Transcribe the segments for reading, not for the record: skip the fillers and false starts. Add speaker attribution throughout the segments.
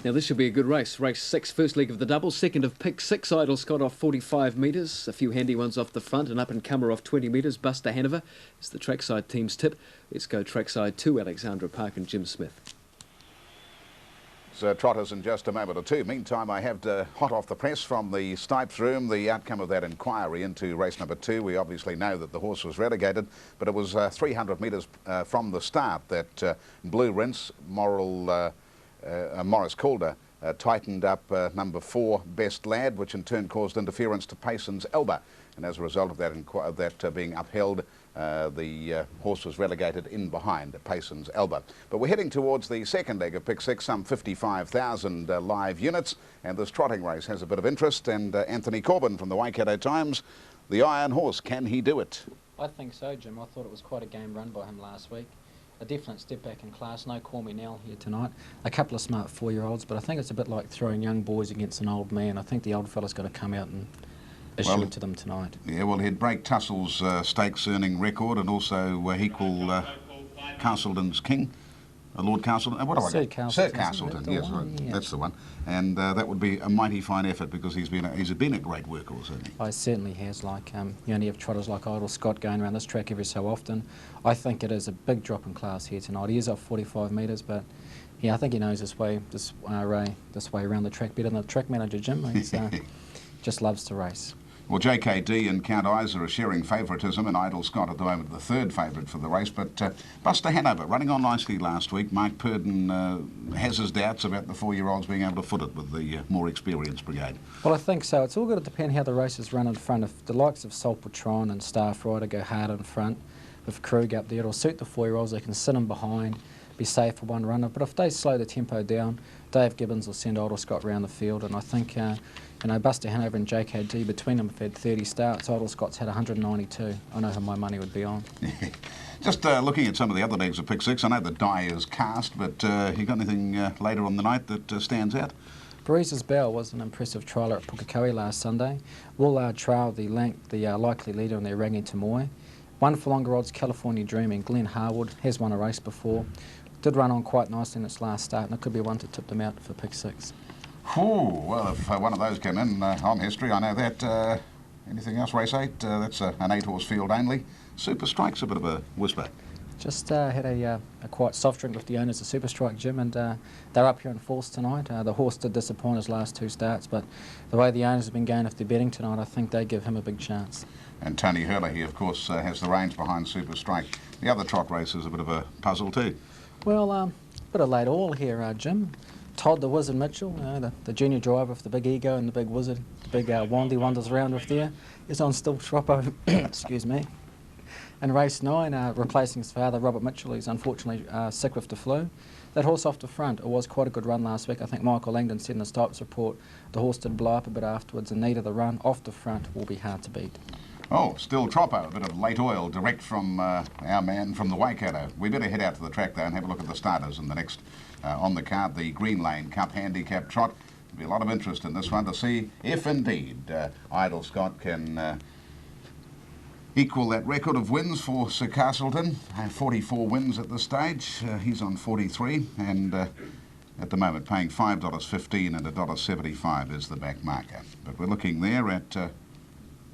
Speaker 1: Now this should be a good race. Race 6, first leg of the double. Second of pick 6, Idle Scott off 45 metres. A few handy ones off the front. An up-and-comer off 20 metres. Buster Hanover is the trackside team's tip. Let's go trackside 2, Alexandra Park and Jim Smith.
Speaker 2: So trotters in just a moment or two. Meantime, I have hot off the press from the Stipes room the outcome of that inquiry into race number 2. We obviously know that the horse was relegated, but it was 300 metres from the start that Blue Rinse, Morris Calder, tightened up number 4, Best Lad, which in turn caused interference to Payson's Elba. And as a result of that, being upheld, the horse was relegated in behind Payson's Elba. But we're heading towards the second leg of pick 6, some 55,000 live units, and this trotting race has a bit of interest. And Anthony Corbin from the Waikato Times, the Iron Horse, can he do it?
Speaker 3: I think so, Jim. I thought it was quite a game run by him last week. A definite step back in class. No Call Me Now here tonight. A couple of smart 4-year-olds, but I think it's a bit like throwing young boys against an old man. I think the old fella's got to come out and issue it to them tonight. Yeah, well, he'd break Tussell's stakes earning record and also equal Castleton's King. Lord Castleton, what do I Sir
Speaker 2: get?
Speaker 3: Castleton,
Speaker 2: Sir Castleton, yes, right.
Speaker 3: Yeah.
Speaker 2: That's the one. And that would be a mighty fine effort because he's been a great workhorse, hasn't he?
Speaker 3: I certainly has. Like you only have trotters like Idle Scott going around this track every so often. I think it is a big drop in class here tonight. He is off 45 metres, but yeah, I think he knows this way around the track better than the track manager Jim. He's just loves to race.
Speaker 2: Well, JKD and Count Isa are sharing favouritism, and Idle Scott at the moment the third favourite for the race. But Buster Hanover running on nicely last week. Mark Purdon has his doubts about the 4-year-olds being able to foot it with the more experienced brigade.
Speaker 3: Well, I think so. It's all going to depend how the races run in front. If the likes of Sol Patron and Staff Rider go hard in front, with Krug up there, it'll suit the 4-year-olds. They can sit in behind, be safe for one runner. But if they slow the tempo down, Dave Gibbons will send Idle Scott round the field, and I think Buster Hanover and JKD, between them have had 30 starts. Idle Scott's had 192. I know who my money would be on.
Speaker 2: Just looking at some of the other legs of pick 6, I know the die is cast, but you got anything later on the night that stands out?
Speaker 3: Breeze's Bell was an impressive trialer at Pukekohe last Sunday. Will trail the likely leader in their Rangi Tamoy. One for longer odds, California Dreaming. Glenn Harwood has won a race before. Did run on quite nicely in its last start, and it could be one to tip them out for pick 6.
Speaker 2: Oh, well, if one of those came in on history, I know that. Anything else, race 8? That's an 8-horse field only. Super Strike's a bit of a whisper.
Speaker 3: Just had a quite soft drink with the owners of Super Strike, Jim, and they're up here in force tonight. The horse did disappoint his last 2 starts, but the way the owners have been going, if they're betting tonight, I think they give him a big chance. And Tony Hurley, of course, has the reins behind Super Strike. The other trot race is a bit of a puzzle too. Well, bit of late all here, Jim. Todd the Wizard Mitchell, the junior driver with the big ego and the big wizard, the big Wandy wanders around with there, is on still Troppo, excuse me. In race 9, replacing his father, Robert Mitchell, he's unfortunately sick with the flu. That horse off the front, it was quite a good run last week. I think Michael Langdon said in the Stipes report the horse did blow up a bit afterwards, and neither the run off the front will be hard to beat. Oh, still Troppo, a bit of late oil direct from our man from the Waikato. We better head out to the track though and have a look at the starters in the next on the card, the Green Lane Cup Handicap Trot. There'll be a lot of interest in this one to see if indeed Idle Scott can equal that record of wins for Sir Castleton. 44 wins at this stage. He's on 43 and at the moment paying $5.15 and $1.75 is the back marker. But we're looking there at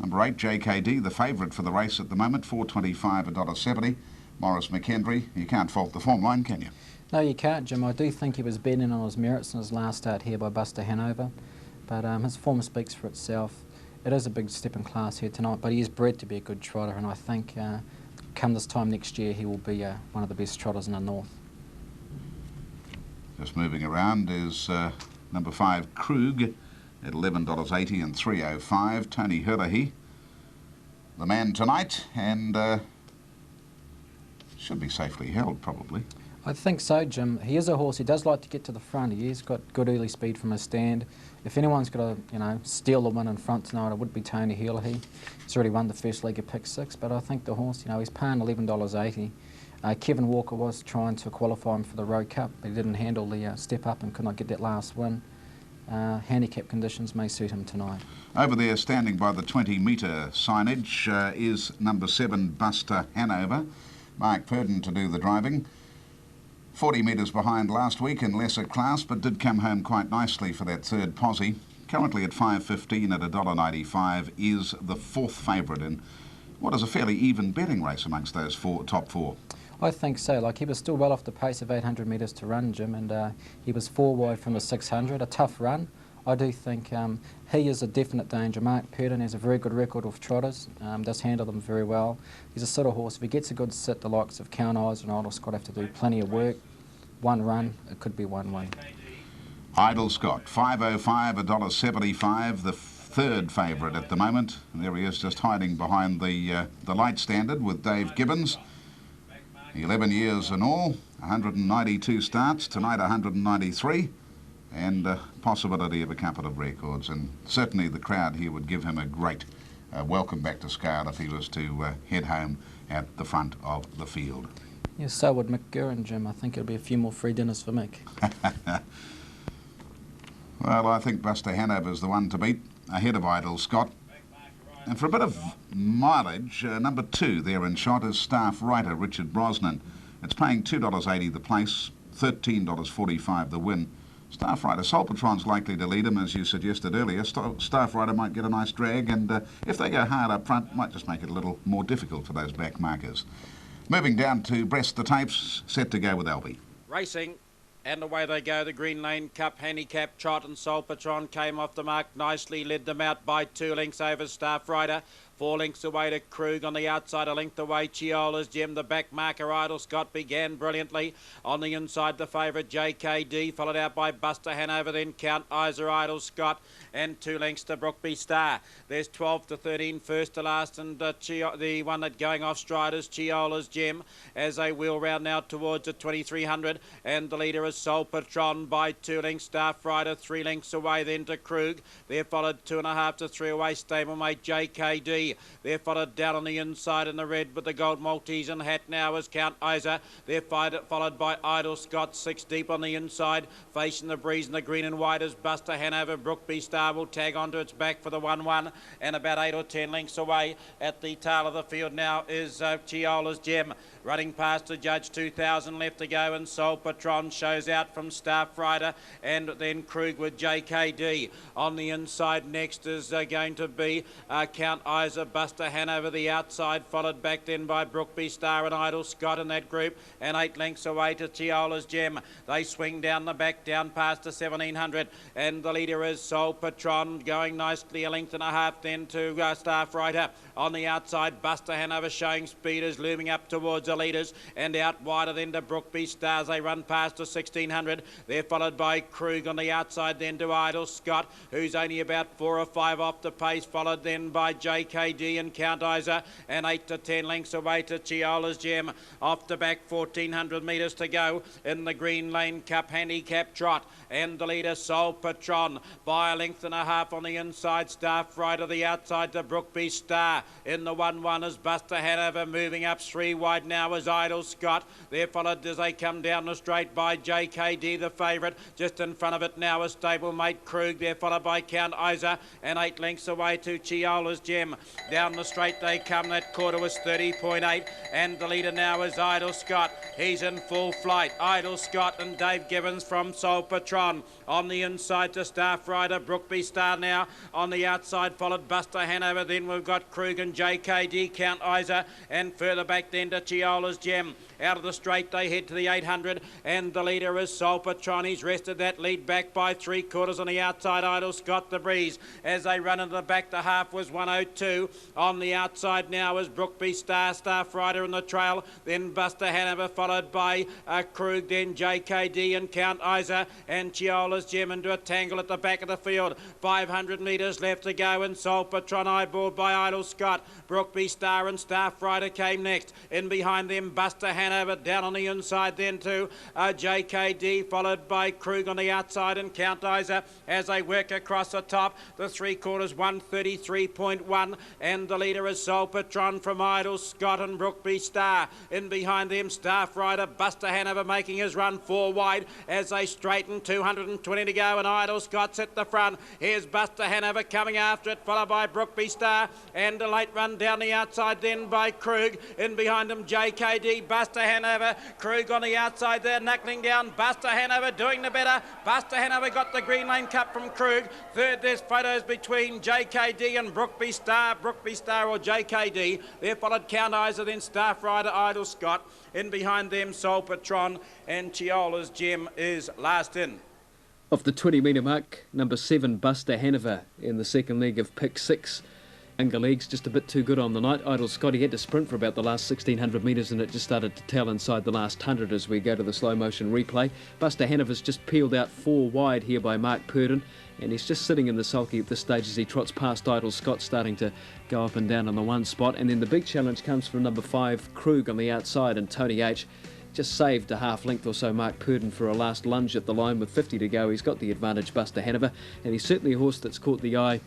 Speaker 3: number 8, JKD, the favourite for the race at the moment, $4.25, $1.70. Morris McKendry, you can't fault the form line, can you? No, you can't, Jim. I do think he was betting on his merits in his last start here by Buster Hanover, but his form speaks for itself. It is a big step in class here tonight, but he is bred to be a good trotter, and I think come this time next year he will be one of the best trotters in the north. Just moving around is number 5, Krug, at $11.80 and $3.05. Tony Hurley, the man tonight, and should be safely held probably. I think so, Jim. He is a horse. He does like to get to the front. He's got good early speed from his stand. If anyone's got to, steal the win in front tonight, it would be Tony Hurley. He's already won the first leg of pick 6, but I think the horse, he's paying $11.80. Kevin Walker was trying to qualify him for the Road Cup, but he didn't handle the step up and could not get that last win. Handicap conditions may suit him tonight. Over there, standing by the 20-metre signage, is number 7, Buster Hanover. Mark Purdon to do the driving.
Speaker 2: 40 metres behind last week in lesser class, but did come home quite nicely for that third posse. Currently at 5.15 at $1.95 is the fourth favourite in what is a fairly even betting race amongst those top four.
Speaker 3: I think so. Like, he was still well off the pace of 800 metres to run, Jim, and he was 4 wide from the 600. A tough run. I do think he is a definite danger. Mark Purdon has a very good record with trotters, does handle them very well. He's a sort of horse, if he gets a good sit, the likes of Count Eyes and Idle Scott have to do plenty of work. One run, it could be one way.
Speaker 2: Idle Scott, 5.05, $1.75, the third favourite at the moment. And there he is, just hiding behind the light standard with Dave Gibbons. 11 years in all, 192 starts, tonight 193. And possibility of a couple of records, and certainly the crowd here would give him a great welcome back to Scale if he was to head home at the front of the field.
Speaker 3: Yes, so would Mick Guerin, Jim. I think it'll be a few more free dinners for Mick.
Speaker 2: Well, I think Buster Hanover's the one to beat, ahead of Idle Scott. And for a bit of mileage, number 2 there in shot is staff writer Richard Brosnan. It's paying $2.80 the place, $13.45 the win. Staff Rider, Soul Patron's likely to lead him, as you suggested earlier. Staff Rider might get a nice drag, and if they go hard up front, might just make it a little more difficult for those back markers. Moving down to breast the tapes, set to go with Albie.
Speaker 4: Racing, and away they go. The Green Lane Cup handicap trot, and Soul Patron came off the mark nicely, led them out by 2 lengths over Staff Rider. 4 lengths away to Krug on the outside, a length away Chiola's Gem. The back marker Idle Scott began brilliantly. On the inside, the favourite JKD, followed out by Buster Hanover, then Count Isa, Idle Scott, and 2 lengths to Brookby Star. There's 12 to 13, first to last, and the one that going off stride is Chiola's Gem as they wheel round now towards the 2300, and the leader is Soul Patron by 2 lengths. Staff Rider 3 lengths away then to Krug. They're followed 2.5 to 3 away stablemate JKD. They're followed down on the inside in the red with the gold Maltese and hat now is Count Isa. They're followed by Idle Scott, 6 deep on the inside, facing the breeze in the green and white as Buster Hanover. Brookby Star will tag onto its back for the 1-1, and about 8 or 10 lengths away at the tail of the field now is Chiola's Gem. Running past the judge, 2,000 left to go, and Soul Patron shows out from Staff Rider, and then Krug with JKD. On the inside next is going to be Count Isa, Buster Hanover the outside, followed back then by Brookby Star and Idle Scott in that group, and 8 lengths away to Chiola's Gem. They swing down the back, down past the 1700, and the leader is Soul Patron, going nicely, a length and a half then to Staff Rider. On the outside, Buster Hanover showing speed is looming up towards the leaders, and out wider then to Brookby Stars. They run past the 1600. They're followed by Krug on the outside, then to Idle Scott, who's only about 4 or 5 off the pace, followed then by JKD and Count Isa, and 8 to 10 lengths away to Chiola's Gem. Off the back, 1400 metres to go in the Green Lane Cup handicap trot, and the leader Soul Patron by a length and a half on the inside. Staff Rider the outside to Brookby Star. In the 1-1 is Buster Hanover, moving up 3 wide now is Idle Scott. They're followed as they come down the straight by JKD, the favourite. Just in front of it now is stablemate Krug. They're followed by Count Isa, and 8 lengths away to Chiola's Gem. Down the straight they come. That quarter was 30.8, and the leader now is Idle Scott. He's in full flight. Idle Scott and Dave Gibbons from Soul Patron. On the inside to Staff Rider, Brookby Star now. On the outside followed Buster Hanover. Then we've got Krug and JKD, Count Isa, and further back then to Chiola's Gem. Out of the straight they head to the 800, and the leader is Soul Patron. He's rested that lead back by 3/4 on the outside. Idle Scott the breeze as they run into the back. The half was 102. On the outside now is Brookby Star, Staff Rider in the trail, then Buster Hanover, followed by Krug, then JKD and Count Isa, and Chiola's Gem into a tangle at the back of the field. 500 metres left to go, and Soul Patron eyeballed by Idle Scott. Brookby Star and Staff Rider came next. In behind them, Buster Hanover down on the inside, then to JKD, followed by Krug on the outside and Count Isa as they work across the top. The 3/4, 133.1, and the leader is Soul Patron from Idle Scott and Brookby Star. In behind them, Staff Rider, Buster Hanover making his run 4 wide as they straighten. 220 to go, and Idle Scott's at the front. Here's Buster Hanover coming after it, followed by Brookby Star, and a late run down the outside then by Krug. In behind them, JKD, Buster Buster Hanover. Krug on the outside there, knuckling down. Buster Hanover doing the better. Buster Hanover got the Green Lane Cup from Krug. Third, there's photos between JKD and Brookby Star or JKD. There followed Count Isa, then Staff Rider Idle Scott. In behind them, Sol Patron, and Chiola's Gem is last in.
Speaker 1: Off the 20-metre mark, number 7, Buster Hanover in the second leg of pick 6. Younger legs just a bit too good on the night. Idle Scotty had to sprint for about the last 1,600 metres and it just started to tell inside the last 100 as we go to the slow motion replay. Buster Hanover's just peeled out 4 wide here by Mark Purdon, and he's just sitting in the sulky at this stage as he trots past Idle Scott, starting to go up and down on the one spot. And then the big challenge comes from number 5, Krug on the outside, and Tony H just saved a half length or so Mark Purdon for a last lunge at the line with 50 to go. He's got the advantage, Buster Hanover, and he's certainly a horse that's caught the eye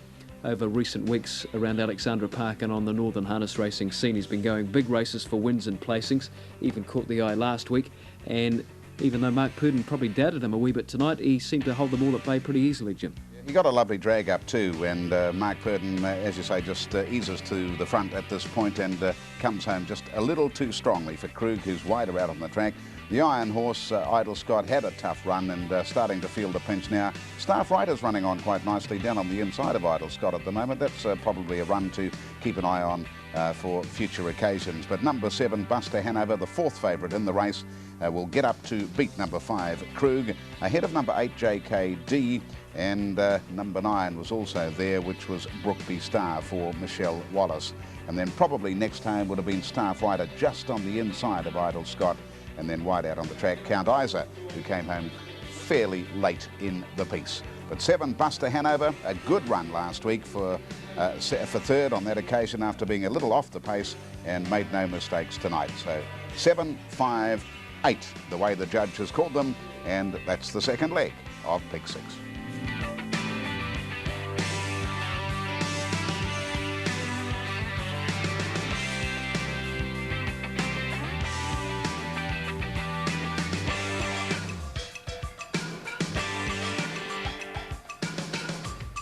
Speaker 1: over recent weeks around Alexandra Park and on the northern harness racing scene. He's been going big races for wins and placings, even caught the eye last week, and even though Mark Purdon probably doubted him a wee bit tonight, he seemed to hold them all at bay pretty easily, Jim.
Speaker 2: He got a lovely drag up too, and Mark Purdon, as you say, just eases to the front at this point and comes home just a little too strongly for Krug, who's wider out on the track. The Iron Horse, Idle Scott, had a tough run and starting to feel the pinch now. Staff Rider's running on quite nicely down on the inside of Idle Scott at the moment. That's probably a run to keep an eye on for future occasions. But number 7, Buster Hanover, the 4th favourite in the race, will get up to beat number 5, Krug, ahead of number 8, JKD, and number 9 was also there, which was Brookby Star for Michelle Wallace. And then probably next home would have been Staff Rider just on the inside of Idle Scott, and then wide out on the track, Count Isa, who came home fairly late in the piece. But 7, Buster Hanover, a good run last week for third on that occasion after being a little off the pace and made no mistakes tonight. So 7, 5, 8, the way the judge has called them, and that's the second leg of pick 6.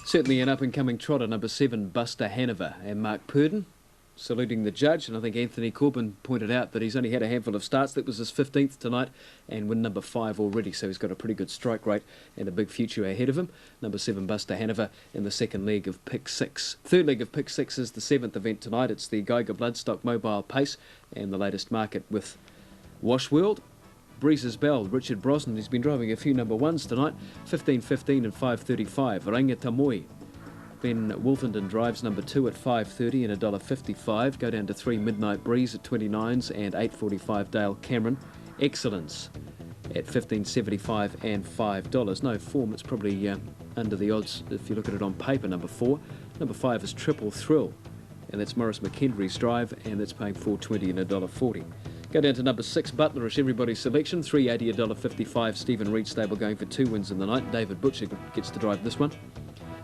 Speaker 1: Certainly an up-and-coming trotter, number 7, Buster Hanover, and Mark Purdon saluting the judge. And I think Anthony Corbin pointed out that he's only had a handful of starts. That was his 15th tonight, and win number 5 already, so he's got a pretty good strike rate and a big future ahead of him. Number 7, Buster Hanover, in the second leg of pick 6. Third leg of pick 6 is the 7th event tonight. It's the Geiger Bloodstock Mobile Pace and the latest market with Wash World. Breezes Bell, Richard Brosnan, he's been driving a few number 1s tonight, 15.15 and 5.35. Ranga Tamoi, Ben Wolfenden drives number 2 at 5.30 and $1.55. Go down to 3 Midnight Breeze at 29s and 8.45 Dale Cameron. Excellence at 15.75 and $5. No form, it's probably under the odds if you look at it on paper, number 4. Number 5 is Triple Thrill, and that's Morris McKendry's drive, and that's paying $4.20 and $1.40. Go down to number 6, Butlerish, everybody's selection, $3.80, $1.55. Stephen Reed stable going for 2 wins in the night. David Butcher gets to drive this one.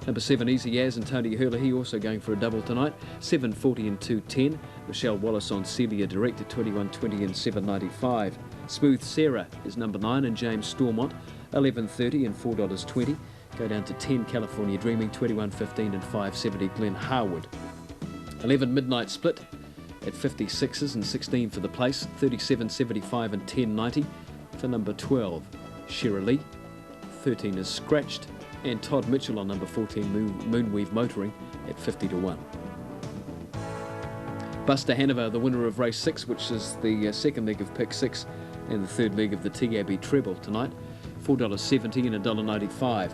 Speaker 1: Number 7, Easy As and Tony Hurley also going for a double tonight, $7.40 and $2.10. Michelle Wallace on Celia Direct at $21.20 and $7.95. Smooth Sarah is number 9, and James Stormont, $11.30 and $4.20. Go down to 10, California Dreaming, $21.15 and $5.70. Glenn Harwood. 11, Midnight Split at 56s and 16 for the place, $37.75 and $10.90. For number 12, Shirley, 13 is Scratched, and Todd Mitchell on number 14, Moonweave Motoring, at 50 to 1. Buster Hanover, the winner of race 6, which is the second leg of pick 6 and the third leg of the TAB treble tonight, $4.70 and $1.95.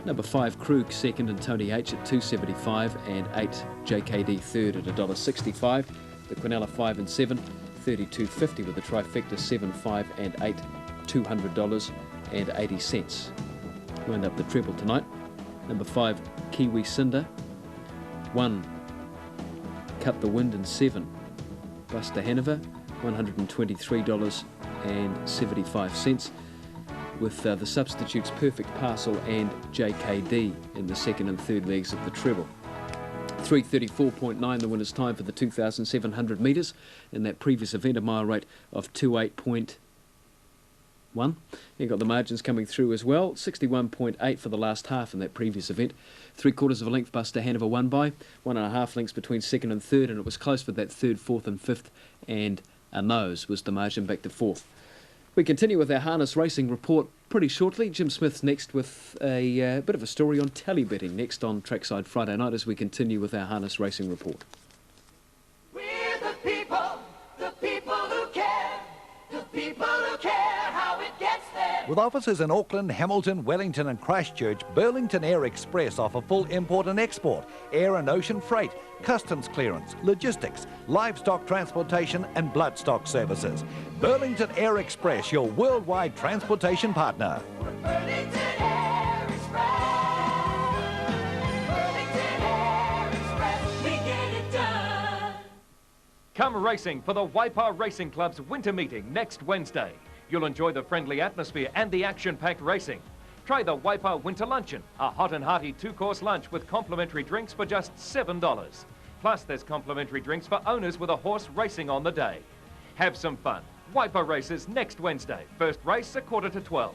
Speaker 1: Number 5, Krug second, and Tony H at $2.75, and 8, JKD third at $1.65. The Quinella 5 and 7, $32.50 with the trifecta 7, 5 and 8, $200.80. Wind up the treble tonight. Number 5, Kiwi Cinder, 1, Cut the Wind, and 7, Buster Hanover, $123.75, with the substitutes Perfect Parcel and JKD in the second and third legs of the treble. 3:34.9 the winner's time for the 2,700 metres, and that previous event a mile rate of 28.1. You got the margins coming through as well. 61.8 for the last half in that previous event. 3/4 of a length Buster Hanover won by. 1.5 lengths between second and third, and it was close for that third, fourth and fifth and A nose was the margin back to 4th. We continue with our harness racing report pretty shortly. Jim Smith's next with a bit of a story on tally betting next on Trackside Friday night as we continue with our harness racing report.
Speaker 5: We're the people who care, the people who care how it gets there.
Speaker 6: With offices in Auckland, Hamilton, Wellington and Christchurch, Burlington Air Express offer full import and export, air and ocean freight, customs clearance, logistics, livestock transportation and bloodstock services. Burlington Air Express, your worldwide transportation partner.
Speaker 5: Burlington Air Express. Burlington Air Express, we get it done.
Speaker 7: Come racing for the Waipa Racing Club's winter meeting next Wednesday. You'll enjoy the friendly atmosphere and the action-packed racing. Try the Waipa Winter Luncheon, a hot and hearty 2-course lunch with complimentary drinks for just $7. Plus, there's complimentary drinks for owners with a horse racing on the day. Have some fun. Waipa races next Wednesday. First race at 11:45.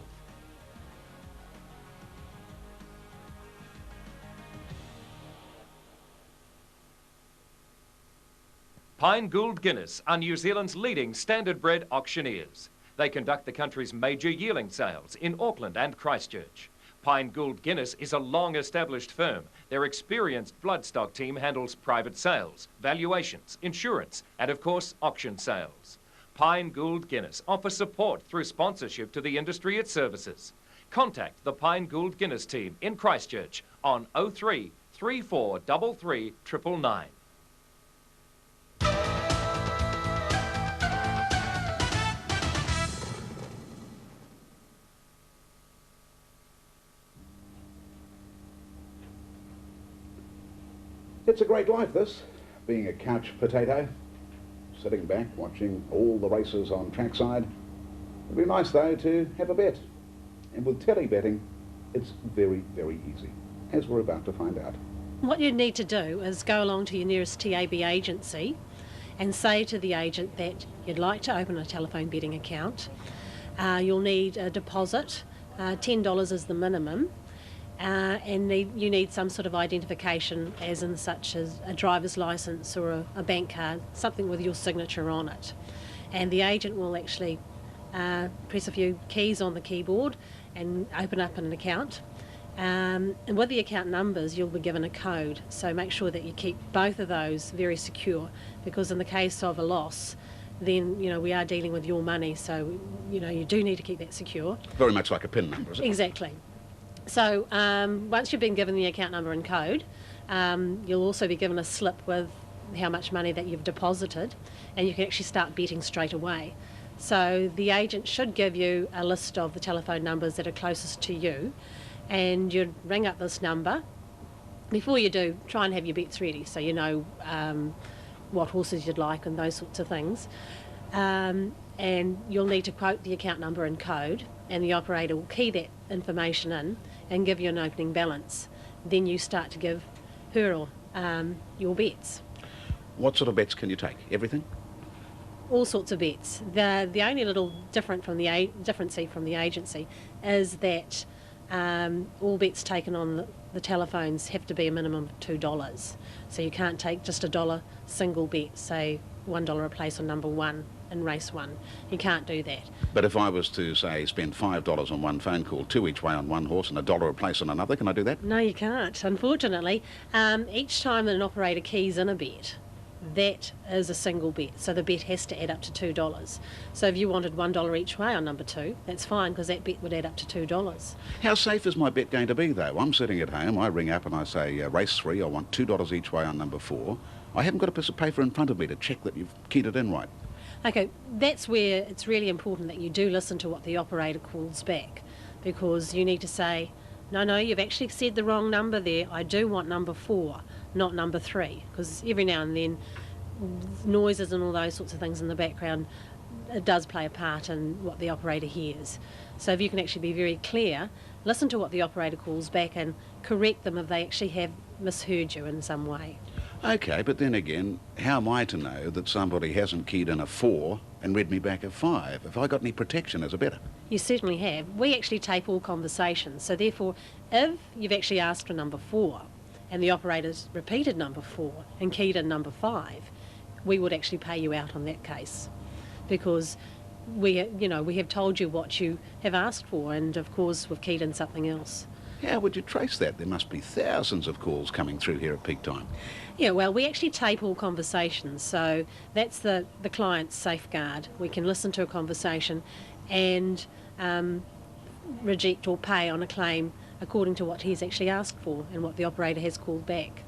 Speaker 7: Pine Gould Guinness are New Zealand's leading standard-bred auctioneers. They conduct the country's major yearling sales in Auckland and Christchurch. Pine Gould Guinness is a long-established firm. Their experienced bloodstock team handles private sales, valuations, insurance, and of course, auction sales. Pine Gould Guinness offers support through sponsorship to the industry it services. Contact the Pine Gould Guinness team in Christchurch on 03 3433 999.
Speaker 2: It's a great life, this, being a couch potato, sitting back watching all the races on trackside. It'd be nice, though, to have a bet. And with telly betting, it's very, very easy, as we're about to find out.
Speaker 8: What you need to do is go along to your nearest TAB agency and say to the agent that you'd like to open a telephone betting account. You'll need a deposit, $10 is the minimum. And you need some sort of identification, as in such as a driver's licence or a bank card, something with your signature on it. And the agent will actually press a few keys on the keyboard and open up an account. And with the account numbers, you'll be given a code. So make sure that you keep both of those very secure, because in the case of a loss, then, we are dealing with your money. So, you do need to keep that secure.
Speaker 2: Very much like a PIN number, is it?
Speaker 8: Exactly. So once you've been given the account number and code, you'll also be given a slip with how much money that you've deposited, and you can actually start betting straight away. So the agent should give you a list of the telephone numbers that are closest to you, and you'd ring up this number. Before you do, try and have your bets ready so you know what horses you'd like and those sorts of things. And you'll need to quote the account number and code, and the operator will key that information in and give you an opening balance. Then you start to give her or your bets.
Speaker 2: What sort of bets can you take? Everything?
Speaker 8: All sorts of bets. The only little difference from the agency is that all bets taken on the telephones have to be a minimum of $2. So you can't take just $1 single bet, say $1 a place on number 1 in race 1. You can't do that.
Speaker 2: But if I was to, say, spend $5 on one phone call, 2 each way on one horse and $1 a place on another, can I do that?
Speaker 8: No, you can't, unfortunately. Each time that an operator keys in a bet, that is a single bet, so the bet has to add up to $2. So if you wanted $1 each way on number 2, that's fine, because that bet would add up to $2.
Speaker 2: How safe is my bet going to be, though? I'm sitting at home, I ring up and I say, race 3, I want $2 each way on number 4. I haven't got a piece of paper in front of me to check that you've keyed it in right.
Speaker 8: Okay, that's where it's really important that you do listen to what the operator calls back, because you need to say, no, you've actually said the wrong number there. I do want number 4, not number 3, because every now and then noises and all those sorts of things in the background, it does play a part in what the operator hears. So if you can actually be very clear, listen to what the operator calls back and correct them if they actually have misheard you in some way.
Speaker 2: OK, but then again, how am I to know that somebody hasn't keyed in a 4 and read me back a 5? Have I got any protection as a bettor?
Speaker 8: You certainly have. We actually tape all conversations, so therefore if you've actually asked for number 4 and the operator's repeated number 4 and keyed in number 5, we would actually pay you out on that case. because we have told you what you have asked for, and of course we've keyed in something else.
Speaker 2: How would you trace that? There must be thousands of calls coming through here at peak time.
Speaker 8: Yeah, well, we actually tape all conversations, so that's the client's safeguard. We can listen to a conversation and reject or pay on a claim according to what he's actually asked for and what the operator has called back.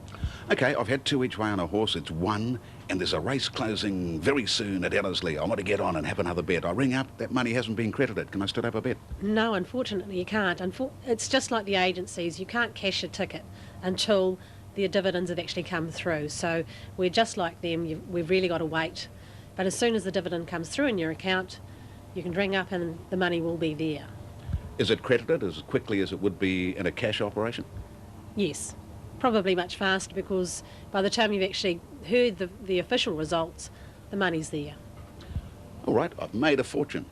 Speaker 2: Okay, I've had two each way on a horse. It's won, and there's a race closing very soon at Ellerslie. I want to get on and have another bet. I ring up, that money hasn't been credited. Can I still have a bet?
Speaker 8: No, unfortunately you can't. It's just like the agencies. You can't cash a ticket until the dividends have actually come through. So we're just like them. We've really got to wait. But as soon as the dividend comes through in your account, you can ring up and the money will be there.
Speaker 2: Is it credited as quickly as it would be in a cash operation?
Speaker 8: Yes, probably much faster, because by the time you've actually heard the official results, the money's there.
Speaker 2: All right, I've made a fortune.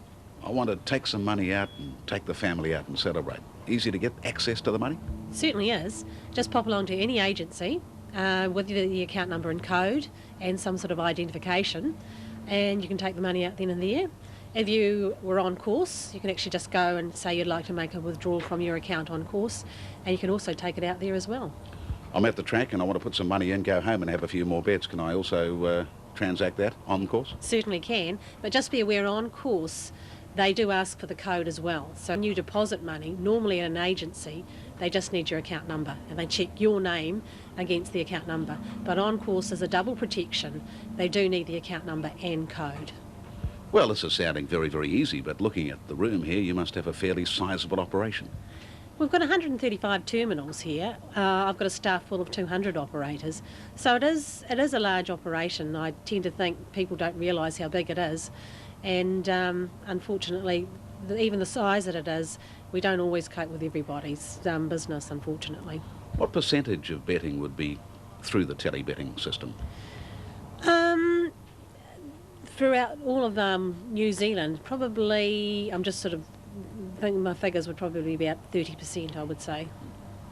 Speaker 2: I want to take some money out and take the family out and celebrate. Easy to get access to the money?
Speaker 8: Certainly is. Just pop along to any agency with the account number and code and some sort of identification, and you can take the money out then and there. If you were on course, you can actually just go and say you'd like to make a withdrawal from your account on course, and you can also take it out there as well.
Speaker 2: I'm at the track and I want to put some money in, go home and have a few more bets. Can I also transact that on course?
Speaker 8: Certainly can, but just be aware on course they do ask for the code as well. So when you deposit money, normally in an agency, they just need your account number and they check your name against the account number. But on course, as a double protection, they do need the account number and code.
Speaker 2: Well, this is sounding very, very easy, but looking at the room here, you must have a fairly sizable operation.
Speaker 8: We've got 135 terminals here. I've got a staff full of 200 operators. So it is a large operation. I tend to think people don't realise how big it is. And unfortunately, even the size that it is, we don't always cope with everybody's business, unfortunately.
Speaker 2: What percentage of betting would be through the tele-betting system?
Speaker 8: Throughout all of New Zealand, probably, I'm just sort of thinking my figures would probably be about 30%, I would say.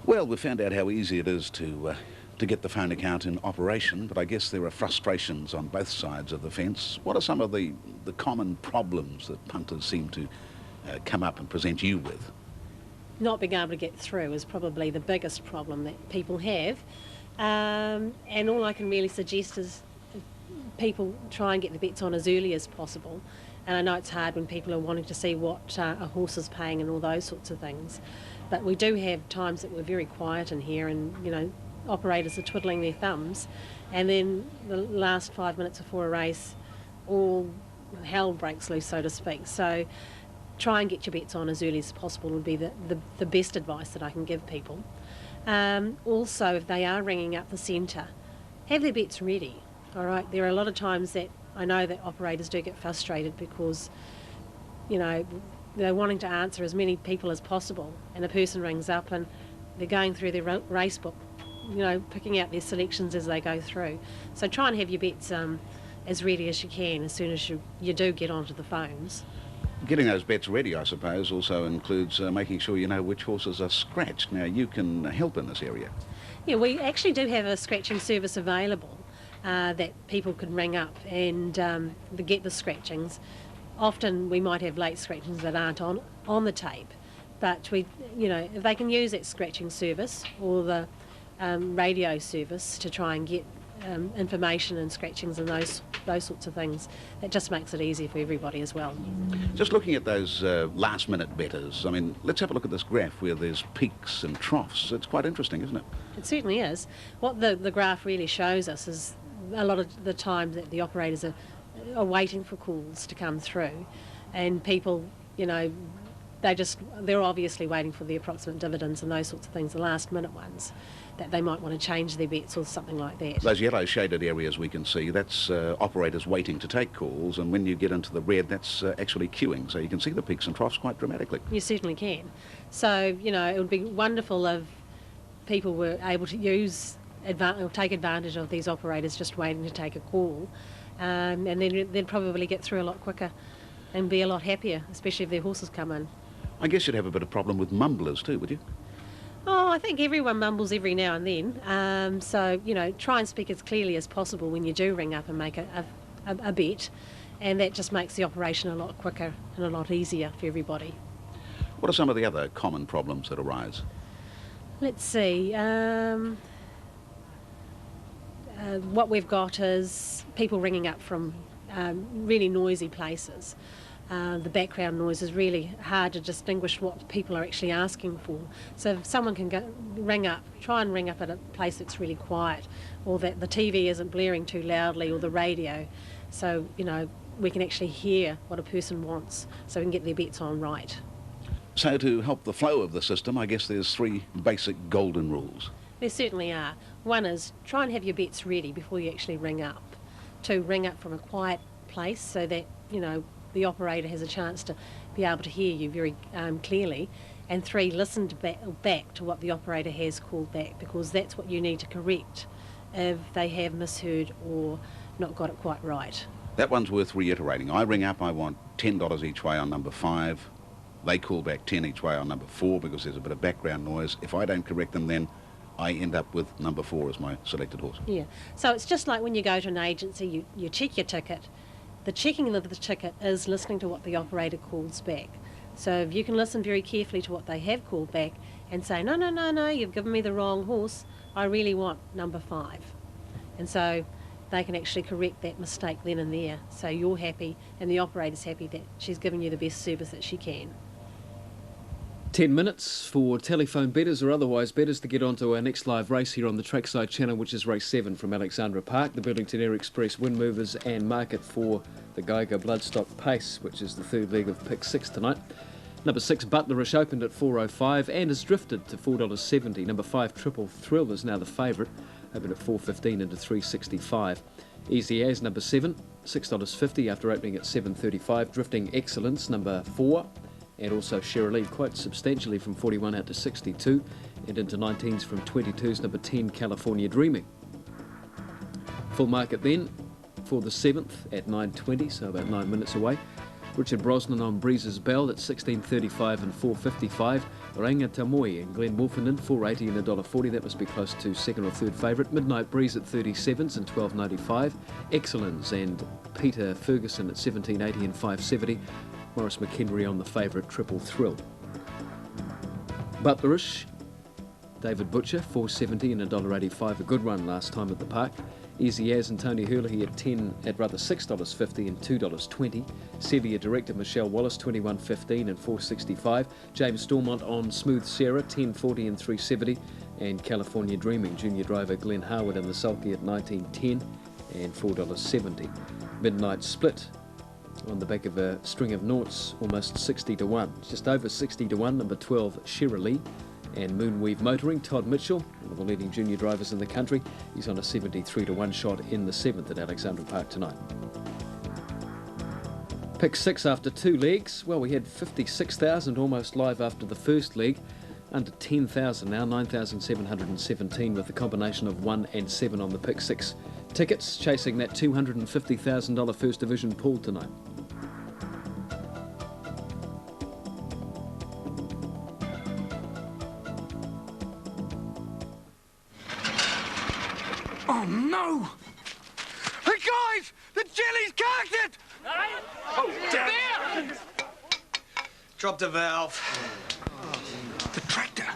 Speaker 2: Well, we found out how easy it is to get the phone account in operation, but I guess there are frustrations on both sides of the fence. What are some of the common problems that punters seem to come up and present you with?
Speaker 8: Not being able to get through is probably the biggest problem that people have. And all I can really suggest is people try and get the bets on as early as possible. And I know it's hard when people are wanting to see what a horse is paying and all those sorts of things. But we do have times that we're very quiet in here and, you know, operators are twiddling their thumbs. And then the last 5 minutes before a race, all hell breaks loose, so to speak. So try and get your bets on as early as possible would be the best advice that I can give people. Also, if they are ringing up the centre, have their bets ready. All right, there are a lot of times that I know that operators do get frustrated because, you know, they're wanting to answer as many people as possible, and a person rings up and they're going through their race book, you know, picking out their selections as they go through. So try and have your bets as ready as you can as soon as you do get onto the phones.
Speaker 2: Getting those bets ready, I suppose, also includes making sure you know which horses are scratched. Now, you can help in this area.
Speaker 8: Yeah, we actually do have a scratching service available that people can ring up and get the scratchings. Often we might have late scratchings that aren't on the tape, but if they can use that scratching service or the radio service to try and get information and scratchings and those sorts of things, that just makes it easier for everybody as well.
Speaker 2: Just looking at those last-minute betters, I mean, let's have a look at this graph where there's peaks and troughs. It's quite interesting, isn't it? It
Speaker 8: certainly is. What the graph really shows us is a lot of the time that the operators are waiting for calls to come through, and people, you know, they're obviously waiting for the approximate dividends and those sorts of things, the last minute ones, that they might want to change their bets or something like that.
Speaker 2: Those yellow shaded areas we can see, that's operators waiting to take calls, and when you get into the red, that's actually queuing, so you can see the peaks and troughs quite dramatically.
Speaker 8: You certainly can. So, you know, it would be wonderful if people were able to take advantage of these operators just waiting to take a call, and then they'd probably get through a lot quicker and be a lot happier, especially if their horses come in.
Speaker 2: I guess you'd have a bit of problem with mumblers too, would you?
Speaker 8: Oh, I think everyone mumbles every now and then. So, you know, try and speak as clearly as possible when you do ring up and make a bet. and that just makes the operation a lot quicker and a lot easier for everybody.
Speaker 2: What are some of the other common problems that arise?
Speaker 8: Let's see. What we've got is people ringing up from really noisy places. The background noise is really hard to distinguish what people are actually asking for. So if someone can try and ring up at a place that's really quiet, or that the TV isn't blaring too loudly, or the radio, so we can actually hear what a person wants, so we can get their bets on right.
Speaker 2: So to help the flow of the system, I guess there's 3 basic golden rules.
Speaker 8: There certainly are. One is try and have your bets ready before you actually ring up. 2, ring up from a quiet place so that the operator has a chance to be able to hear you very clearly. And 3, listen back to what the operator has called back, because that's what you need to correct if they have misheard or not got it quite right.
Speaker 2: That one's worth reiterating. I ring up, I want $10 each way on number 5. They call back 10 each way on number 4 because there's a bit of background noise. If I don't correct them, then I end up with number 4 as my selected horse.
Speaker 8: Yeah, so it's just like when you go to an agency, you check your ticket. The checking of the ticket is listening to what the operator calls back. So if you can listen very carefully to what they have called back and say, no, you've given me the wrong horse, I really want number 5. And so they can actually correct that mistake then and there. So you're happy and the operator's happy that she's given you the best service that she can.
Speaker 1: 10 minutes for telephone bettors or otherwise bettors to get onto our next live race here on the Trackside Channel, which is race 7 from Alexandra Park, the Burlington Air Express Wind Movers, and market for the Geiger Bloodstock Pace, which is the 3rd leg of pick 6 tonight. Number 6 Butlerish opened at $4.05 and has drifted to $4.70. Number 5 Triple Thrill is now the favourite, opened at $4.15 into $3.65. Easy As number 7, $6.50 after opening at $7.35. Drifting Excellence number 4. And also Shirley quite substantially from 41 out to 62 and into 19s from 22s. Number 10 California Dreaming. Full market then for the 7th at 9:20, so about 9 minutes away. Richard Brosnan on Breezes Bell at $16.35 and $4.55. Oranga Tamoy and Glen Wolfenden $4.80 and $1.40. That must be close to 2nd or 3rd favourite. Midnight Breeze at 37s and $12.95. Excellence and Peter Ferguson at $17.80 and $5.70. Morris McHenry on the favourite Triple Thrill. Butlerish, David Butcher, $4.70 and $1.85. A good run last time at the park. Easy As and Tony Hurley at $6.50 and $2.20. Sevilla director Michelle Wallace, $21.15 and $4.65. James Stormont on Smooth Sarah, $10.40 and $3.70. And California Dreaming, junior driver Glenn Harwood and the sulky at $19.10 and $4.70. Midnight Split on the back of a string of noughts, almost 60 to 1. Just over 60 to 1, number 12, Shirley. And Moonweave Motoring, Todd Mitchell, one of the leading junior drivers in the country. He's on a 73 to 1 shot in the 7th at Alexandra Park tonight. Pick 6 after 2 legs. Well, we had 56,000 almost live after the first leg. Under 10,000 now, 9,717 with the combination of 1 and 7 on the pick 6 tickets, chasing that $250,000 First Division pool tonight.
Speaker 9: Oh no! Hey guys! The jelly's cocked it! Oh, damn! Dropped the valve. The tractor.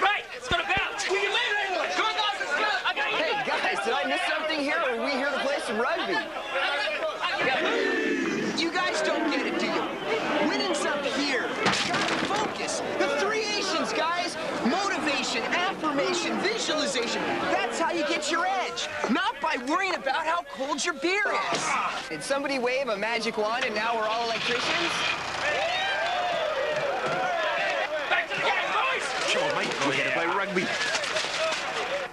Speaker 10: Right! It's got a valve! We can leave it anyway! Come on, guys, let's go! Okay.
Speaker 11: Hey, guys, did I miss something here, or are we here to play some rugby? You guys don't get it, do you? Winning's up here. Gotta focus. The 3 Asians, guys. Motivation, affirmation, visualization. That's how you get your edge. Not by worrying about how cold your beer is. Did somebody wave a magic wand and now we're all electricians?
Speaker 10: Back to the game, boys!
Speaker 9: Sure, mate. We're here to play rugby.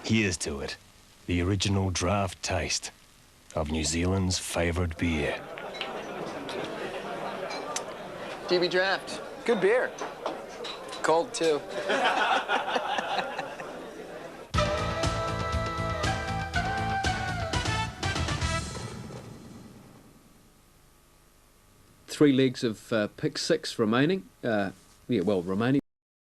Speaker 12: Here's to it. The original draft taste of New Zealand's favourite beer.
Speaker 11: GB Draft. Good beer. Cold, too.
Speaker 1: Three legs of pick 6 remaining. Remaining.